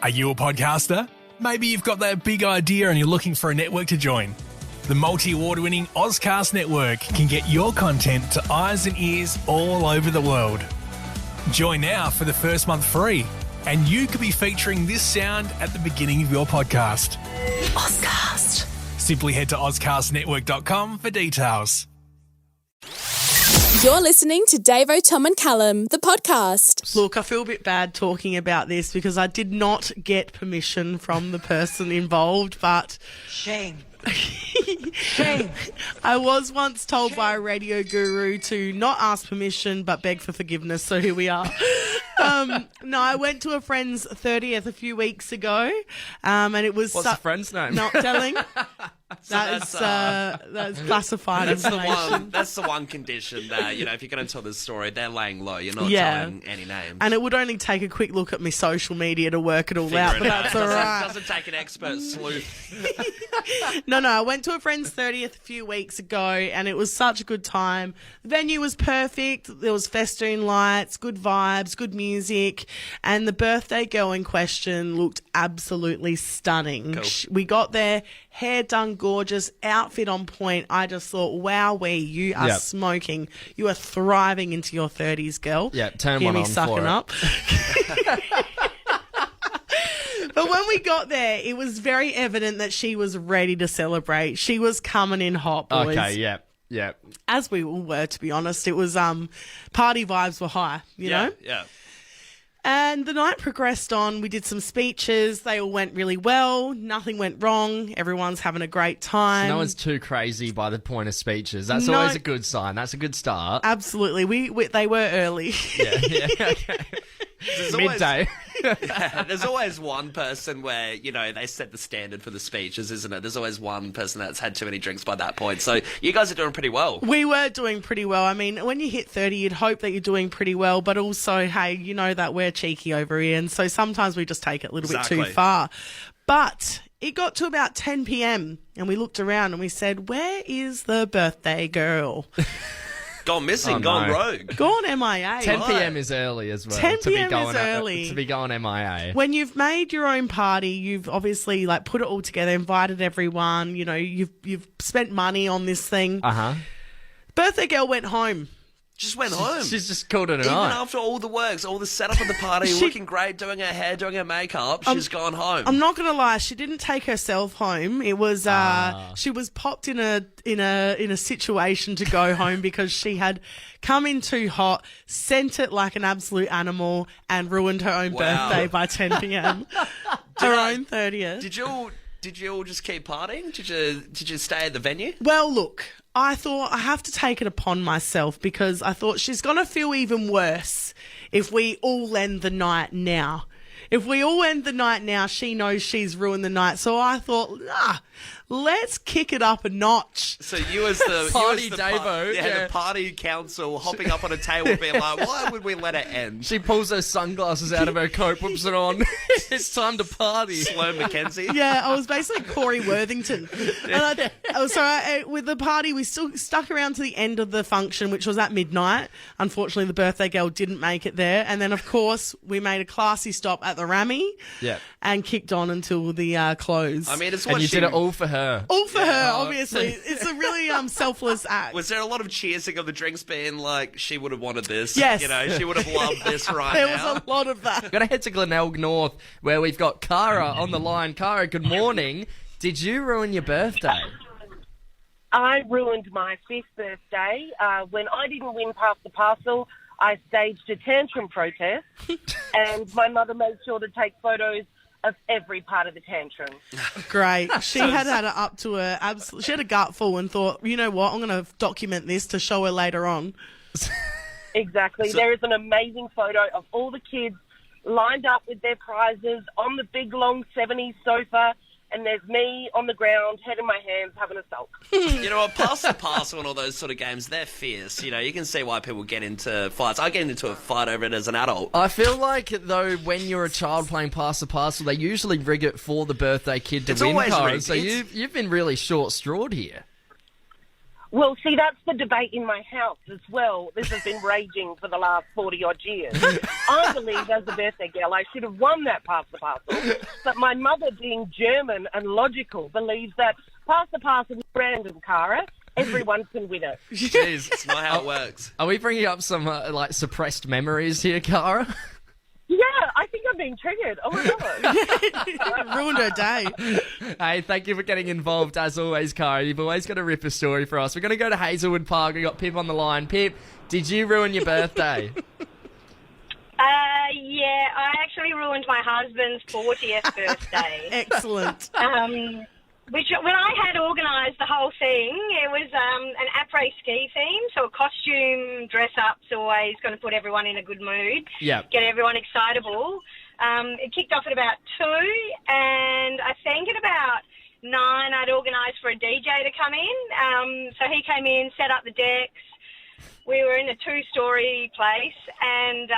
Are you a podcaster? Maybe you've got that big idea and you're looking for a network to join. The multi-award-winning Ozcast Network can get your content to eyes and ears all over the world. Join now for the first month free, and you could be featuring this sound at the beginning of your podcast. Ozcast. Simply head to ozcastnetwork.com for details. You're listening to Davo, Tom and Callum, the podcast. Look, I feel a bit bad talking about this because I did not get permission from the person involved, but... Shame. Shame. I was once told by a radio guru to not ask permission but beg for forgiveness, so here we are. No, I went to a friend's 30th a few weeks ago, and it was... What's the friend's name? Not telling. That's classified information. That's the one condition that, if you're going to tell this story, they're laying low. You're not telling any names. And it would only take a quick look at my social media to work it all out, but that's all right. It doesn't take an expert sleuth. No, I went to a friend's 30th a few weeks ago, and it was such a good time. The venue was perfect. There was festoon lights, good vibes, good music, and the birthday girl in question looked absolutely stunning. Cool. We got there, hair done gorgeous, outfit on point. I just thought, wowee, you are smoking. You are thriving into your 30s, girl. Yeah, turn Hear one me on sucking for it. up. But when we got there, it was very evident that she was ready to celebrate. She was coming in hot, boys. Okay, yeah. As we all were, to be honest. It was, party vibes were high, you know? Yeah. And the night progressed on. We did some speeches. They all went really well. Nothing went wrong. Everyone's having a great time. No one's too crazy by the point of speeches. That's always a good sign. That's a good start. Absolutely. We they were early. Yeah. Okay. Midday. There's always one person where, they set the standard for the speeches, isn't it? There's always one person that's had too many drinks by that point. So you guys are doing pretty well. We were doing pretty well. I mean, when you hit 30, you'd hope that you're doing pretty well, but also, hey, you know that we're cheeky over here, and so sometimes we just take it a little bit too far. But it got to about 10 p.m, and we looked around and we said, where is the birthday girl? Gone missing, gone rogue. Gone MIA. 10 p.m. is early as well. 10 p.m. is early. To be going MIA. When you've made your own party, you've obviously put it all together, invited everyone, you've spent money on this thing. Uh-huh. Birthday girl went home. Just went home. She's just called it a Even night. after all the works, all the setup of the party, looking great, doing her hair, doing her makeup, she's gone home. I'm not going to lie, she didn't take herself home. It was she was popped in a situation to go home because she had come in too hot, sent it like an absolute animal, and ruined her own birthday by 10 p.m. Her own 30th. Did you all just keep partying? Did you stay at the venue? Well, look, I thought I have to take it upon myself because I thought she's going to feel even worse if we all end the night now. If we all end the night now, she knows she's ruined the night. So I thought, let's kick it up a notch. So you as the Party Davo, the party council hopping up on a table being like, why would we let it end? She pulls her sunglasses out of her coat, puts it on. It's time to party. Sloane Mackenzie. Yeah, I was basically Corey Worthington. And with the party, we still stuck around to the end of the function, which was at midnight. Unfortunately, the birthday girl didn't make it there. And then, of course, we made a classy stop at the Rammy and kicked on until the close. I mean, it's and you did it all for her. All for her, obviously. It's a really selfless act. Was there a lot of cheersing of the drinks being like, she would have wanted this? Yes. She would have loved this now. There was a lot of that. Got to head to Glenelg North where we've got Cara on the line. Cara, good morning. Did you ruin your birthday? I ruined my 5th birthday. When I didn't win Pass the Parcel, I staged a tantrum protest and my mother made sure to take photos of every part of the tantrum. Great. She had it up to her. She had a gutful and thought, you know what, I'm going to document this to show her later on. Exactly. There is an amazing photo of all the kids lined up with their prizes on the big, long 70s sofa, and there's me on the ground, head in my hands, having a sulk. You know what, Pass the Parcel and all those sort of games, they're fierce. You can see why people get into fights. I get into a fight over it as an adult. I feel like, though, when you're a child playing Pass the Parcel, they usually rig it for the birthday kid to win, Cara. So you've been really short-strawed here. Well, see, that's the debate in my house as well. This has been raging for the last 40-odd years. I believe, as a birthday girl, I should have won that Pass the Parcel. But my mother, being German and logical, believes that Pass the Parcel is random, Cara. Everyone can win it. Jeez, it's not how it works. Are we bringing up some suppressed memories here, Cara? Yeah, I think I'm being triggered. Oh, my God. Ruined her day. Hey, thank you for getting involved as always, Cara. You've always got a ripper story for us. We're going to go to Hazelwood Park. We got Pip on the line. Pip, did you ruin your birthday? Yeah, I actually ruined my husband's 40th birthday. Excellent. Which, when I had organised the whole thing, it was an après-ski theme, so a costume dress-up's always going to put everyone in a good mood, get everyone excitable. It kicked off at about 2, and I think at about 9 I'd organised for a DJ to come in. So he came in, set up the decks. We were in a 2-story place, and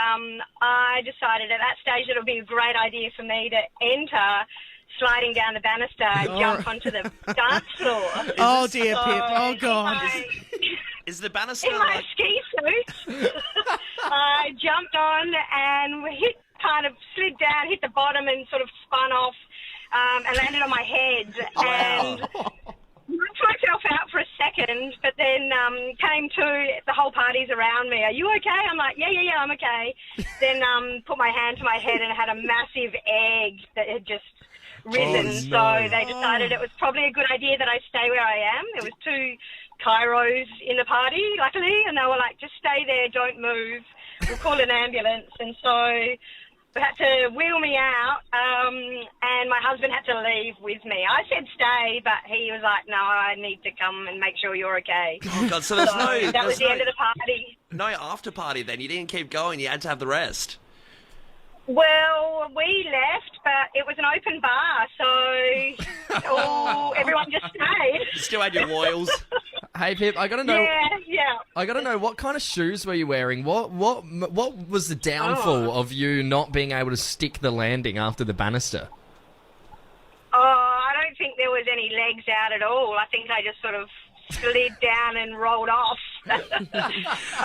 I decided at that stage that it would be a great idea for me to enter sliding down the banister and jump onto the dance floor. Oh, dear, Pip. Oh, God. Is the banister in my ski suit, I jumped on and slid down, hit the bottom and sort of spun off and landed on my head. And knocked myself out for a second, but then came to, the whole party's around me. Are you okay? I'm like, yeah, I'm okay. Then put my hand to my head and had a massive egg that had just risen. So they decided it was probably a good idea that I stay where I am. There was 2 chiros in the party, luckily, and they were like, just stay there, don't move. We'll call an ambulance. And so they had to wheel me out, and my husband had to leave with me. I said stay, but he was like, no, I need to come and make sure you're okay. Oh, God, so there's no... That was the end of the party. No after party then? You didn't keep going, you had to have the rest? Well, we left, but it was an open bar, so everyone just stayed. You still had your loyals. Hey, Pip, I got to know... Yeah. I got to know, what kind of shoes were you wearing? What was the downfall of you not being able to stick the landing after the banister? Oh, I don't think there was any legs out at all. I think I just sort of slid down and rolled off. I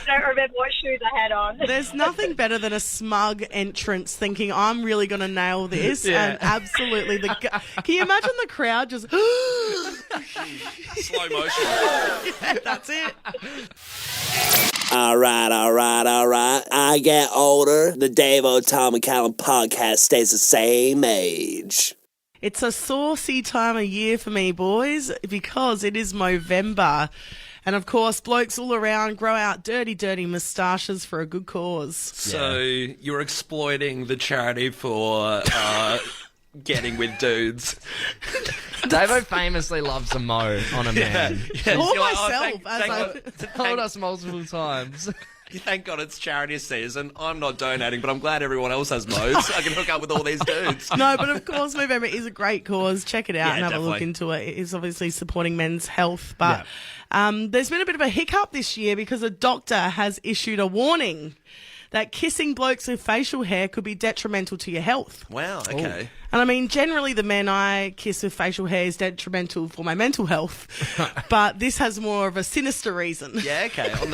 don't remember what shoes I had on. There's nothing better than a smug entrance thinking, I'm really going to nail this. And absolutely. Can you imagine the crowd just... Slow motion. Yeah, that's it. All right. I get older. The Davo, Tom, and Callum podcast stays the same age. It's a saucy time of year for me, boys, because it is Movember. And, of course, blokes all around grow out dirty, dirty moustaches for a good cause. So you're exploiting the charity for getting with dudes. Davo famously loves a mo on a man. Yeah. Or myself. Told us multiple times. Thank God it's charity season. I'm not donating, but I'm glad everyone else has modes. I can hook up with all these dudes. No, but of course, Movember is a great cause. Check it out and have definitely. a look into it. It is obviously supporting men's health. But there's been a bit of a hiccup this year because a doctor has issued a warning that kissing blokes with facial hair could be detrimental to your health. Wow, okay. And I mean, generally the men I kiss with facial hair is detrimental for my mental health, but this has more of a sinister reason. Yeah, okay. On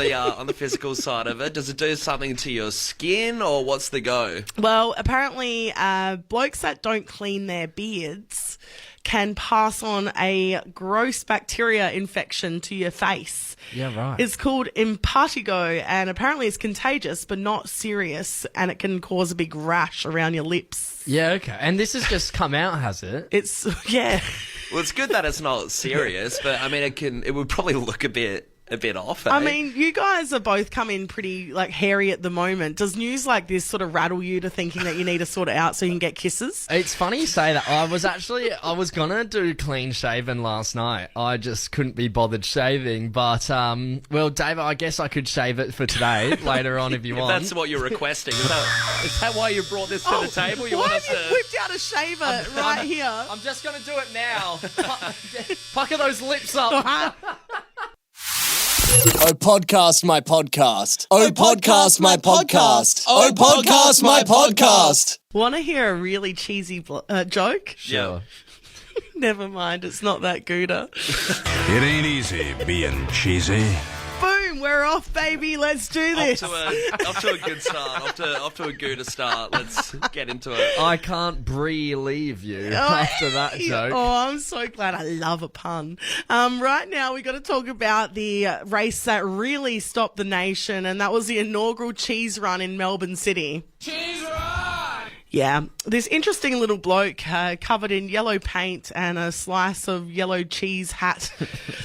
the physical side of it, does it do something to your skin or what's the go? Well, apparently blokes that don't clean their beards can pass on a gross bacteria infection to your face. Yeah, right. It's called impetigo, and apparently it's contagious but not serious, and it can cause a big rash around your lips. Yeah, okay. And this has just come out, has it? It's, yeah. Well, it's good that it's not serious, but I mean, it would probably look a bit off. Eh? I mean, you guys are both coming pretty hairy at the moment. Does news like this sort of rattle you to thinking that you need to sort it out so you can get kisses? It's funny you say that. I was gonna do clean shaven last night. I just couldn't be bothered shaving. But well, Dave, I guess I could shave it for today later on if you want. That's what you're requesting. Is that why you brought this to the table? Why have you whipped out a shaver right here? I'm just gonna do it now. Pucker those lips up. Oh, podcast my podcast. Oh, podcast my podcast. Oh, podcast my podcast. Want to hear a really cheesy joke? Sure. Never mind, it's not that Gouda. It ain't easy being cheesy. Boom, we're off, baby. Let's do this. Off to a good start. Off to a Gouda start. Let's get into it. I can't leave you after that joke. Oh, I'm so glad. I love a pun. Right now, we got to talk about the race that really stopped the nation, and that was the inaugural cheese run in Melbourne City. Cheese run! Yeah, this interesting little bloke covered in yellow paint and a slice of yellow cheese hat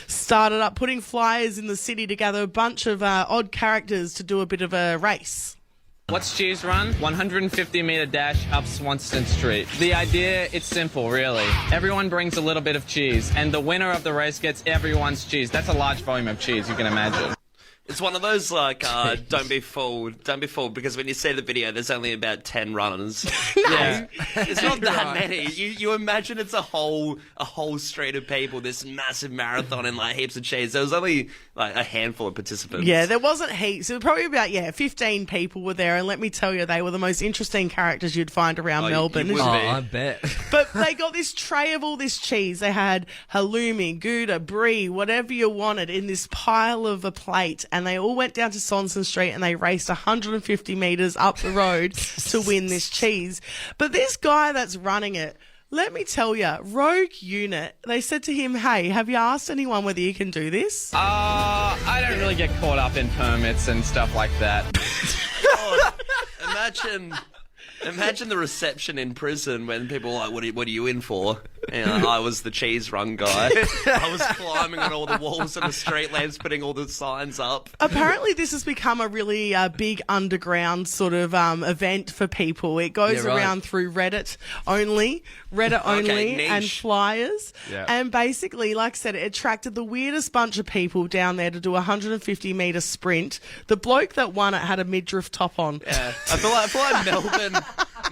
started up putting flyers in the city to gather a bunch of odd characters to do a bit of a race. What's Cheese Run? 150-meter dash up Swanston Street. The idea, it's simple, really. Everyone brings a little bit of cheese, and the winner of the race gets everyone's cheese. That's a large volume of cheese, you can imagine. It's one of those, like, don't be fooled, because when you see the video, there's only about 10 runners. Yeah. It's not that many. You imagine it's a whole street of people, this massive marathon and, like, heaps of cheese. There was only, like, a handful of participants. Yeah, there wasn't heaps. It was probably about, 15 people were there, and let me tell you, they were the most interesting characters you'd find around Melbourne. I bet. But they got this tray of all this cheese. They had halloumi, Gouda, brie, whatever you wanted in this pile of a plate. And they all went down to Swanston Street and they raced 150 metres up the road to win this cheese. But this guy that's running it, let me tell you, rogue unit, they said to him, hey, have you asked anyone whether you can do this? I don't really get caught up in permits and stuff like that. Oh, imagine the reception in prison when people were like, what are you in for? And I was the cheese run guy. I was climbing on all the walls and the street lamps, putting all the signs up. Apparently this has become a really big underground sort of event for people. It goes around through Reddit only and flyers. Yeah. And basically, like I said, it attracted the weirdest bunch of people down there to do a 150-metre sprint. The bloke that won it had a midriff top on. Yeah, I feel like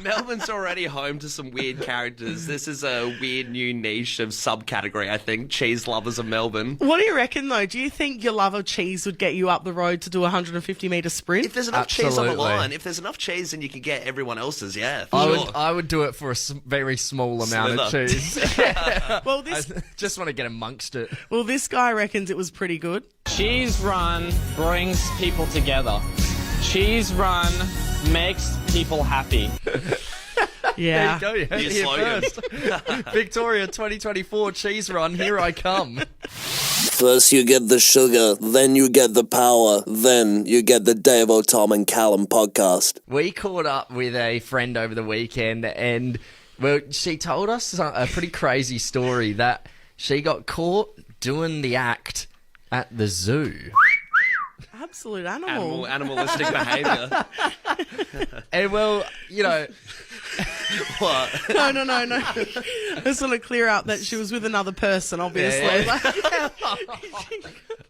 Melbourne's already home to some weird characters. This is a weird new niche of subcategory, I think. Cheese lovers of Melbourne. What do you reckon, though? Do you think your love of cheese would get you up the road to do a 150-metre sprint? If there's enough cheese on the line, if there's enough cheese, then you can get everyone else's, yeah. I would do it for a very small amount of cheese. Well, I just want to get amongst it. Well, this guy reckons it was pretty good. Cheese Run brings people together. Cheese Run makes people happy. Yeah. There you go. You heard it first. Victoria 2024 Cheese Run, here I come. First you get the sugar, then you get the power, then you get the Davo, Tom and Callum podcast. We caught up with a friend over the weekend and, well, she told us a pretty crazy story that she got caught doing the act at the zoo. Absolute animal. Animalistic behaviour. And, well, you know... What? No. I just want to clear up that she was with another person, obviously. Yeah.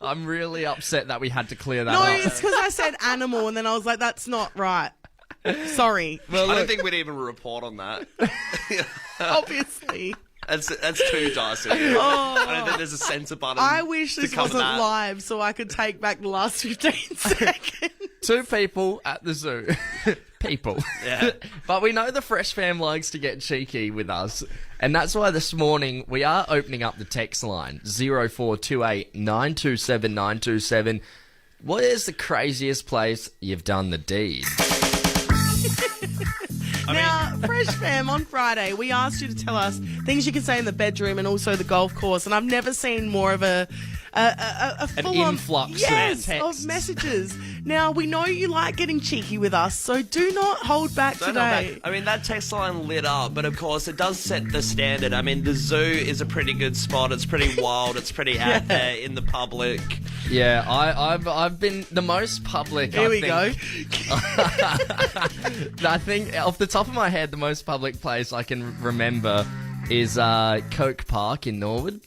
I'm really upset that we had to clear that up. up. No, it's because I said animal and then I was like, that's not right. Sorry. Well, I don't think we'd even report on that. Obviously. That's too dicey. I don't think there's a censor button. I wish this wasn't live so I could take back the last 15 seconds. Two people at the zoo. People. Yeah. But we know the Fresh fam likes to get cheeky with us. And that's why this morning we are opening up the text line 0428 927 927. What is the craziest place you've done the deed? Now, Fresh Fam, on Friday, we asked you to tell us things you can say in the bedroom and also the golf course, and I've never seen more of a full-on influx of messages. Now, we know you like getting cheeky with us, so do not hold back today. I mean, that text line lit up, but of course it does set the standard. I mean, the zoo is a pretty good spot. It's pretty wild. It's pretty out there in the public. Yeah, I've been the most public. Here we go. I think off the top of my head, the most public place I can remember is Coke Park in Norwood.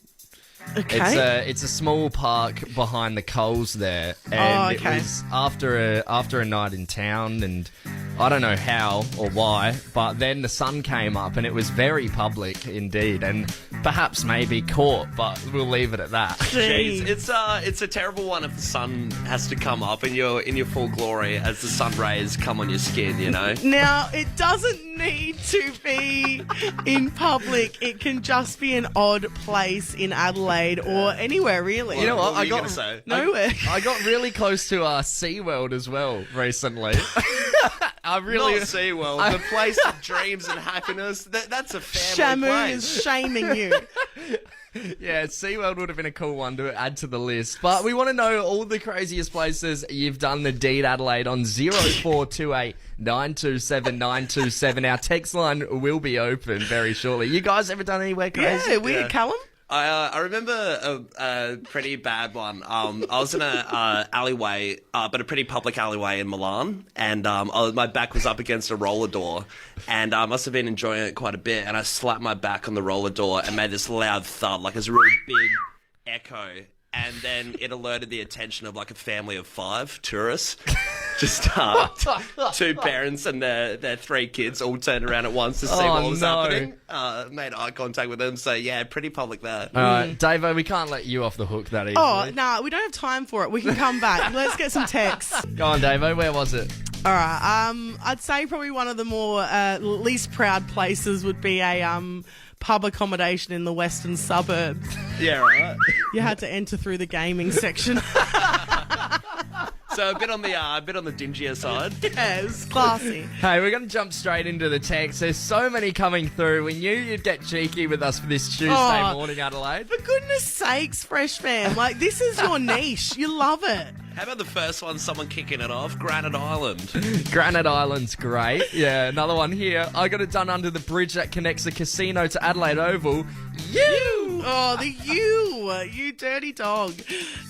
Okay. It's a small park behind the Coles there, and it was after a night in town, and I don't know how or why, but then the sun came up and it was very public indeed, and perhaps maybe caught, but we'll leave it at that. Jeez, it's a terrible one if the sun has to come up and you're in your full glory as the sun rays come on your skin, you know? Now, it doesn't need to be in public. It can just be an odd place in Adelaide or anywhere, really. You know what? I got say? Nowhere. I got really close to SeaWorld as well recently. I really... Not SeaWorld, the place of dreams and happiness. That's a family Shamu place. is shaming you. Yeah, SeaWorld would have been a cool one to add to the list. But we want to know all the craziest places you've done the deed, Adelaide, on 0428 927 927. Our text line will be open very shortly. You guys ever done anywhere crazy? Yeah, weird, Callum. I remember a pretty bad one. I was in a alleyway, but a pretty public alleyway in Milan, and my back was up against a roller door, and I must have been enjoying it quite a bit, and I slapped my back on the roller door and made this loud thud, like this really big echo, and then it alerted the attention of like a family of 5 tourists. Just 2 parents and their 3 kids all turned around at once to see what was happening. Made eye contact with them, so yeah, pretty public there. All right, Davo, we can't let you off the hook that easily. Oh, no, we don't have time for it. We can come back. Let's get some texts. Go on, Davo, where was it? All right. I'd say probably one of the more least proud places would be a pub accommodation in the western suburbs. Yeah, right. You had to enter through the gaming section. So a bit on the dingier side. Yes, classy. Hey, we're going to jump straight into the text. There's so many coming through. We knew you'd get cheeky with us for this Tuesday morning, Adelaide. For goodness sakes, Fresh Fam. Like, this is your niche. You love it. How about the first one, someone kicking it off? Granite Island. Granite Island's great. Yeah, another one here. I got it done under the bridge that connects the casino to Adelaide Oval. You! Oh, you dirty dog.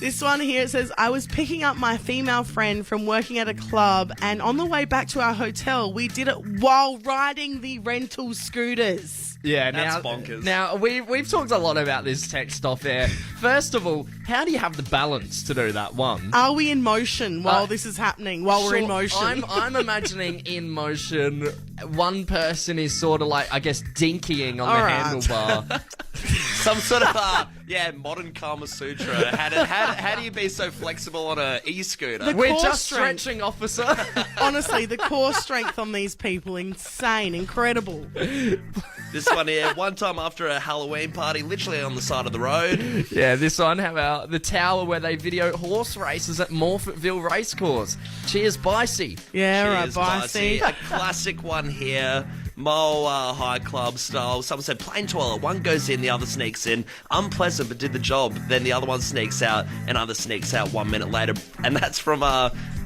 This one here, it says, I was picking up my female friend from working at a club, and on the way back to our hotel, we did it while riding the rental scooters. Yeah, that's bonkers. Now, we've talked a lot about this text off air. First of all, how do you have the balance to do that one? Are we in motion while this is happening, while we're in motion? I'm imagining in motion, one person is sort of like, I guess, dinkying on the handlebar. Some sort of, modern Kama Sutra. How do you be so flexible on an e-scooter? We're just stretching, officer. Honestly, the core strength on these people, insane, incredible. This one here, one time after a Halloween party, literally on the side of the road. Yeah, this one, how about the tower where they video horse races at Morfettville Racecourse? Cheers, Bicey. Yeah, Cheers, right, Bicey. A classic one here. Mo High Club style. Someone said plain toilet. One goes in, the other sneaks in. Unpleasant, but did the job. Then the other one sneaks out, and other sneaks out 1 minute later. And that's from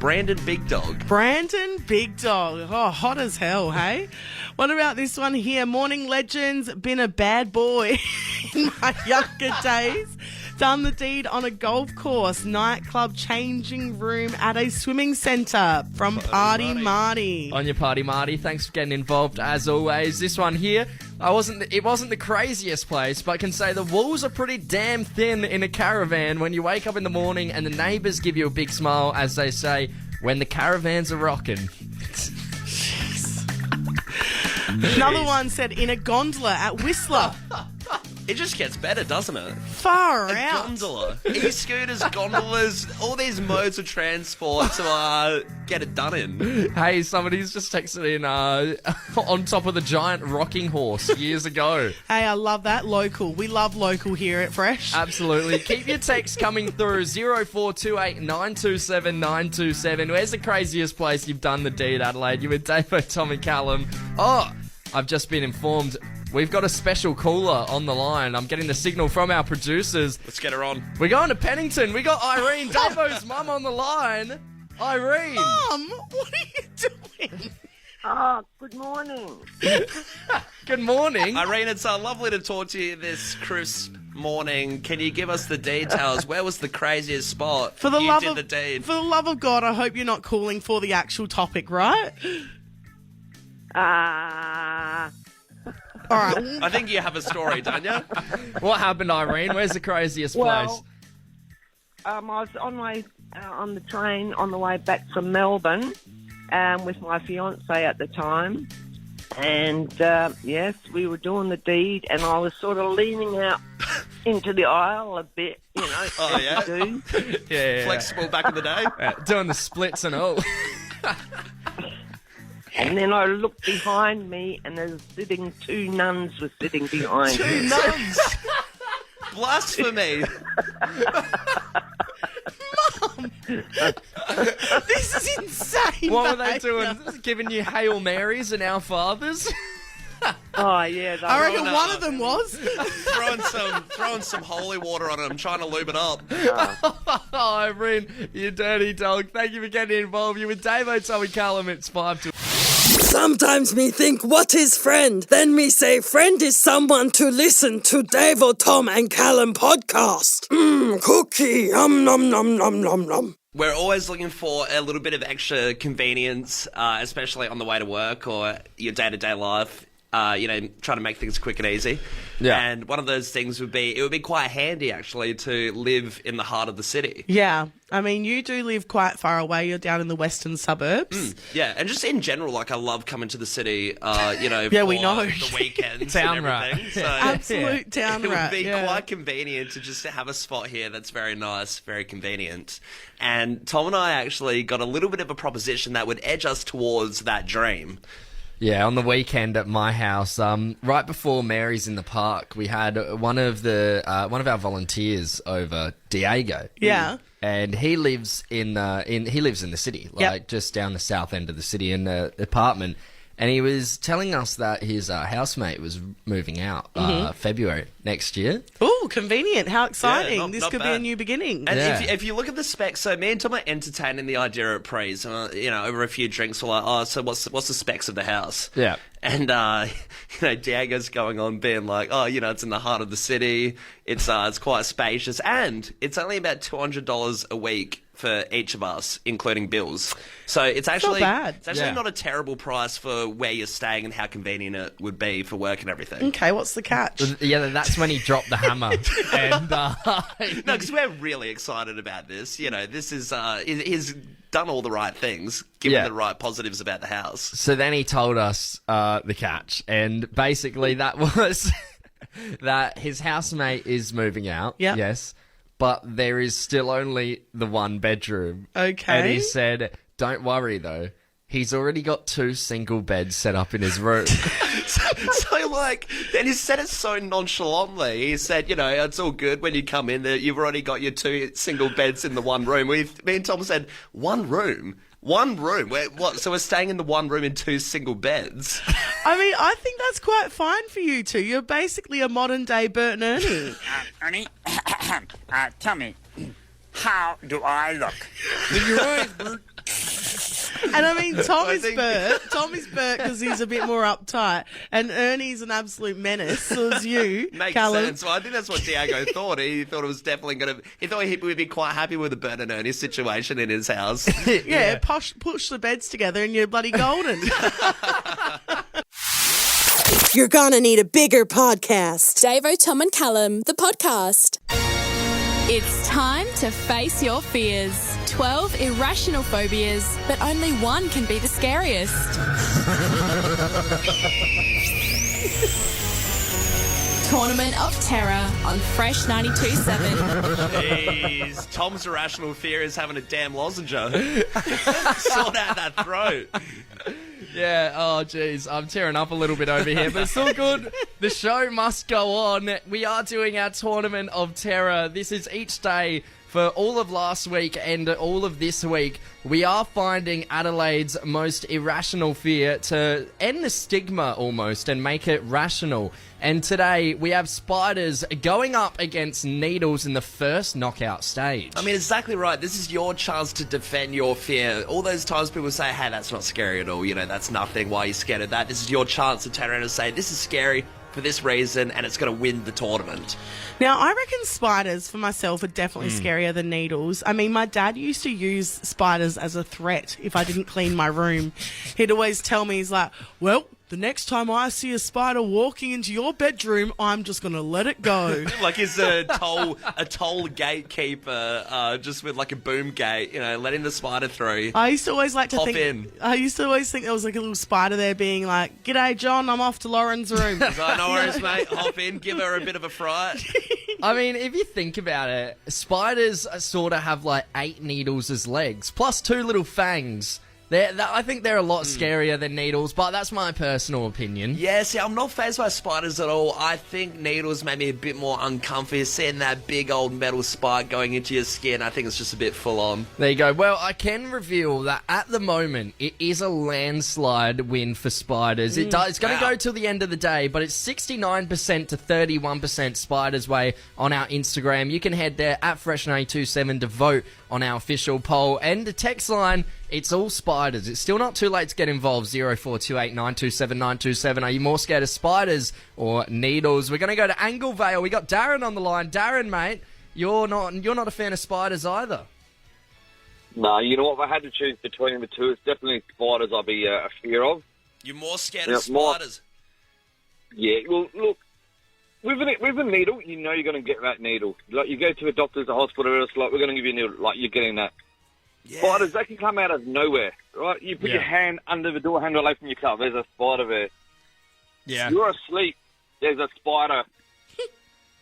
Brandon Big Dog. Brandon Big Dog. Oh, hot as hell, hey? What about this one here? Morning legends. Been a bad boy in my younger days. Done the deed on a golf course, nightclub, changing room at a swimming centre from Party Marty. On your Party Marty, thanks for getting involved as always. This one here, it wasn't the craziest place, but I can say the walls are pretty damn thin in a caravan when you wake up in the morning and the neighbours give you a big smile as they say, when the caravans are rocking. Another one said in a gondola at Whistler. It just gets better, doesn't it? Far a out. Gondola. E-scooters, gondolas, all these modes of transport to get it done in. Hey, somebody's just texted in on top of the giant rocking horse years ago. Hey, I love that. Local. We love local here at Fresh. Absolutely. Keep your texts coming through 0428 927 927. Where's the craziest place you've done the deed, Adelaide? You with Davo, Tom and Callum. Oh, I've just been informed we've got a special caller on the line. I'm getting the signal from our producers. Let's get her on. We're going to Pennington. We got Irene, Davo's mum, on the line. Irene. Mum, what are you doing? Oh, good morning. Good morning. Irene, it's lovely to talk to you this crisp morning. Can you give us the details? Where was the craziest spot For the you did the deed? For the love of God, I hope you're not calling for the actual topic, right? All right. I think you have a story, don't you? What happened, Irene? Where's the craziest place? I was on the train on the way back from Melbourne, with my fiance at the time. And, yes, we were doing the deed, and I was sort of leaning out into the aisle a bit, you know. Oh, yeah? Do. Yeah. Flexible back in the day. Doing the splits and all. And then I looked behind me, and two nuns were sitting behind me. Two nuns? Blasphemy. Mum! This is insane. What were they doing? Giving you Hail Marys and Our Fathers? Oh, yeah. I reckon one of them was. throwing some holy water on them, trying to lube it up. Oh, Irene, you dirty dog. Thank you for getting involved. You're with Davo, Tom and Callum. It's 5 to... Sometimes me think, what is friend? Then me say, friend is someone to listen to Davo, Tom and Callum podcast. Cookie, nom nom nom nom nom. We're always looking for a little bit of extra convenience, especially on the way to work or your day-to-day life. Trying to make things quick and easy. Yeah. And one of those things would be quite handy, actually, to live in the heart of the city. Yeah. I mean, you do live quite far away. You're down in the western suburbs. Yeah, and just in general, like, I love coming to the city, Yeah, for we know. the weekends Town and rat. everything. So Absolute town it rat. would be yeah. quite convenient to just have a spot here that's very nice, very convenient. And Tom and I actually got a little bit of a proposition that would edge us towards that dream. Yeah, on the weekend at my house, right before Mary's in the park, we had one of our volunteers over, Diego. Yeah. And he lives in the city, like just down the south end of the city in an apartment. And he was telling us that his housemate was moving out February next year. Oh, convenient. How exciting. Yeah, this not could be bad. a new beginning. And Yeah. if you look at the specs, so me and Tom are entertaining the idea at Prees. Over a few drinks, we're like, oh, so what's the specs of the house? Yeah. And, Diego's going on being like, oh, it's in the heart of the city. It's quite spacious. And it's only about $200 a week for each of us, including bills. So it's actually not bad. It's actually not a terrible price for where you're staying and how convenient it would be for work and everything. Okay, what's the catch? Yeah, that's when he dropped the hammer. And No, because we're really excited about this. This is he's done all the right things, given the right positives about the house. so then he told us the catch, and basically that was that his housemate is moving out. Yeah. Yes. But there is still only the one bedroom. Okay. And he said, don't worry, though. He's already got 2 single beds set up in his room. And he said it so nonchalantly. He said, it's all good when you come in. You've already got your 2 single beds in the one room. Me and Tom said, one room? One room? So we're staying in the one room in 2 single beds? I mean, I think that's quite fine for you two. You're basically a modern-day Bert and Ernie. Ernie, tell me, how do I look? And I mean, Tom is Bert. Tom is Bert because he's a bit more uptight. And Ernie's an absolute menace. So is you, Makes Callum. sense. Well, I think that's what Diego thought. He thought it was definitely going to... He thought he would be quite happy with the Bert and Ernie situation in his house. Push the beds together and you're bloody golden. You're gonna need a bigger podcast. Davo, Tom and Callum, the podcast. It's time to face your fears. 12 irrational phobias, but only one can be the scariest. Tournament of Terror on Fresh 92.7. Jeez. Tom's irrational fear is having a damn lozenge. Sort out that throat. Yeah, oh jeez, I'm tearing up a little bit over here, but it's all good. The show must go on. We are doing our Tournament of Terror. This is each day for all of last week and all of this week. We are finding Adelaide's most irrational fear to end the stigma almost and make it rational. And today we have spiders going up against needles in the first knockout stage. I mean, exactly right. This is your chance to defend your fear. All those times people say, hey, that's not scary at all. That's nothing. Why are you scared of that? This is your chance to turn around and say, this is scary for this reason, and it's going to win the tournament. Now, I reckon spiders, for myself, are definitely scarier than needles. I mean, my dad used to use spiders as a threat if I didn't clean my room. He'd always tell me, he's like, well, the next time I see a spider walking into your bedroom, I'm just going to let it go. Like he's a toll gatekeeper, just with like a boom gate, letting the spider through. I used to always like to Hop think. in. I used to always think there was like a little spider there, being like, "G'day, John. I'm off to Lauren's room." No worries, mate. Hop in, give her a bit of a fright. I mean, if you think about it, spiders sort of have like 8 needles as legs, plus 2 little fangs. I think they're a lot scarier than needles, but that's my personal opinion. Yeah, see, I'm not fazed by spiders at all. I think needles make me a bit more uncomfy. Seeing that big old metal spike going into your skin, I think it's just a bit full on. There you go. Well, I can reveal that at the moment, it is a landslide win for spiders. It's going to go till the end of the day, but it's 69% to 31% spiders' way on our Instagram. You can head there at Fresh927 to vote on our official poll. And the text line, it's all spiders. It's still not too late to get involved. 0428 927 927. Are you more scared of spiders or needles? We're going to go to Anglevale. We got Darren on the line. Darren, mate, you're not a fan of spiders either. No, you know what? If I had to choose between the two, it's definitely spiders I'd be a fear of. You're more scared of spiders? Yeah, well, look, with a needle, you know you're going to get that needle. Like, you go to a doctor's, a hospital, it's like, we're going to give you a needle, like, you're getting that. Yeah. Spiders, they can come out of nowhere, right? You put your hand under the door handle away from your car, there's a spider there. Yeah. You're asleep, there's a spider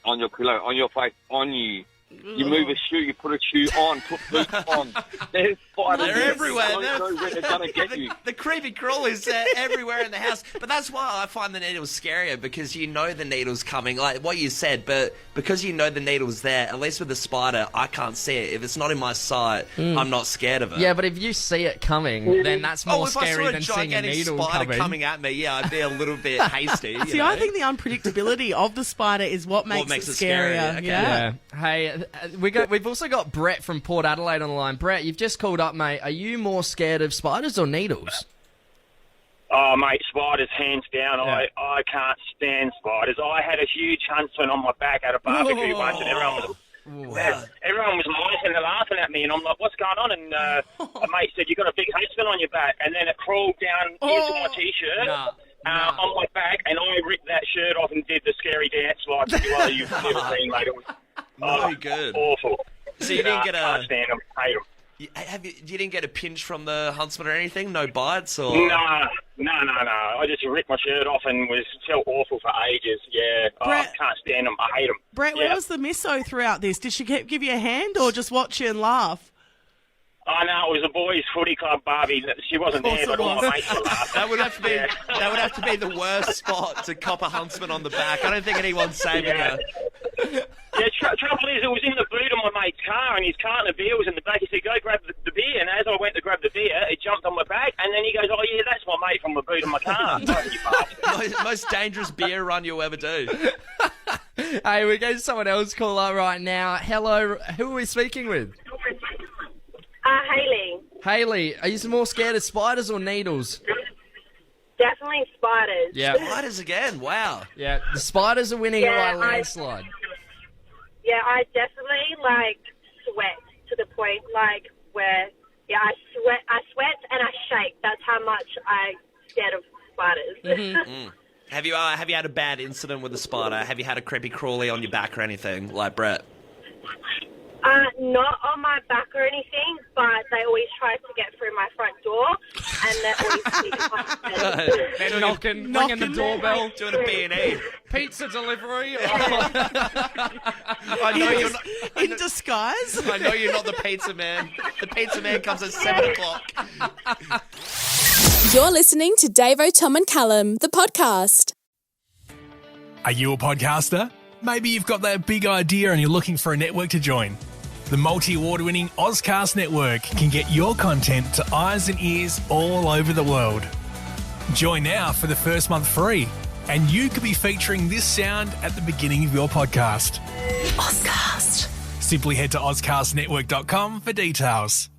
on your pillow, on your face, on you. You move a shoe, you put a shoe on, put boots on. There's spiders. They're everywhere. They're going to get you. The creepy crawlies are everywhere in the house. But that's why I find the needles scarier, because you know the needle's coming, like what you said, but because you know the needle's there, at least with the spider, I can't see it. If it's not in my sight, I'm not scared of it. Yeah, but if you see it coming, then that's more scary than seeing a needle if I saw a gigantic spider coming at me, yeah, I'd be a little bit hasty. See, I think the unpredictability of the spider is what makes it scarier. Okay. Yeah. Hey, we've also got Brett from Port Adelaide on the line. Brett, you've just called up, mate. Are you more scared of spiders or needles? Oh, mate, spiders, hands down. Yeah. I can't stand spiders. I had a huge huntsman on my back at a barbecue once, and everyone was laughing and laughing at me, and I'm like, what's going on? And a mate said, you got a big huntsman on your back, and then it crawled down into my T-shirt. On my back, and I ripped that shirt off and did the scary dance like you've never seen, mate. It was no good. Awful. So you didn't get can't stand them, hate them. You didn't get a pinch from the huntsman or anything? No bites or? No. I just ripped my shirt off and felt awful for ages. Yeah, Brett, I can't stand them. I hate them. Brett, where was the misso throughout this? Did she give you a hand or just watch you and laugh? Oh, no, it was a boys' footy club, Barbie. She wasn't there, but all my mates were laughing. That would have to be the worst spot to cop a huntsman on the back. I don't think anyone's saving her. Yeah, trouble is, it was in the boot of my mate's car, and his carton of beer was in the back. He said, go grab the beer. And as I went to grab the beer, it jumped on my back, and then he goes, oh, yeah, that's my mate from the boot of my car. Most dangerous beer run you'll ever do. Hey, we're getting someone else call up right now. Hello, who are we speaking with? Hayley. Hayley, are you more scared of spiders or needles? Definitely spiders. Yeah. Spiders again, wow. Yeah, the spiders are winning by a landslide. I definitely, sweat to the point, where, I sweat and I shake. That's how much I'm scared of spiders. Have you had a bad incident with a spider? Have you had a creepy crawly on your back or anything, like Brett? Not on my back or anything, but they always try to get through my front door, and they're always ringing the doorbell, doing a B&E. Pizza delivery. I know you're not in disguise. I know you're not the pizza man. The pizza man comes at 7 o'clock. You're listening to Davo, Tom and Callum, the podcast. Are you a podcaster? Maybe you've got that big idea and you're looking for a network to join. The multi-award-winning Ozcast Network can get your content to eyes and ears all over the world. Join now for the first month free, and you could be featuring this sound at the beginning of your podcast. Ozcast. Simply head to ozcastnetwork.com for details.